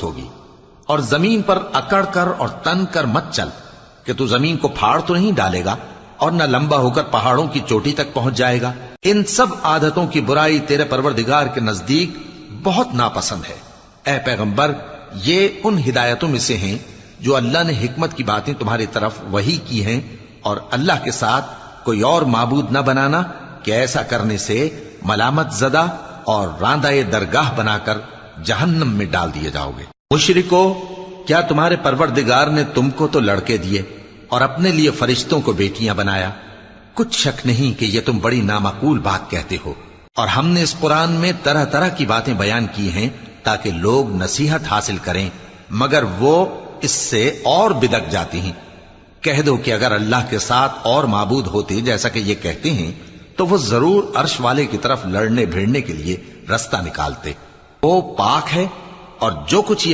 ہوگی. اور زمین پر اکڑ کر اور تن کر مت چل کہ تو زمین کو پھاڑ تو نہیں ڈالے گا اور نہ لمبا ہو کر پہاڑوں کی چوٹی تک پہنچ جائے گا. ان سب عادتوں کی برائی تیرے پروردگار کے نزدیک بہت ناپسند ہے. اے پیغمبر، یہ ان ہدایتوں میں سے ہیں جو اللہ نے حکمت کی باتیں تمہاری طرف وحی کی ہیں، اور اللہ کے ساتھ کوئی اور معبود نہ بنانا کہ ایسا کرنے سے ملامت زدہ اور راندہ درگاہ بنا کر جہنم میں ڈال دیے جاؤ گے. مشرکو، کیا تمہارے پروردگار نے تم کو تو لڑکے دیے اور اپنے لیے فرشتوں کو بیٹیاں بنایا؟ کچھ شک نہیں کہ یہ تم بڑی نامعقول بات کہتے ہو. اور ہم نے اس قرآن میں طرح طرح کی باتیں بیان کی ہیں تاکہ لوگ نصیحت حاصل کریں، مگر وہ اس سے اور بدک جاتی ہیں. کہہ دو کہ اگر اللہ کے ساتھ اور معبود ہوتے جیسا کہ یہ کہتے ہیں تو وہ ضرور عرش والے کی طرف لڑنے بھیڑنے کے لیے رستہ نکالتے. وہ پاک ہے اور جو کچھ یہ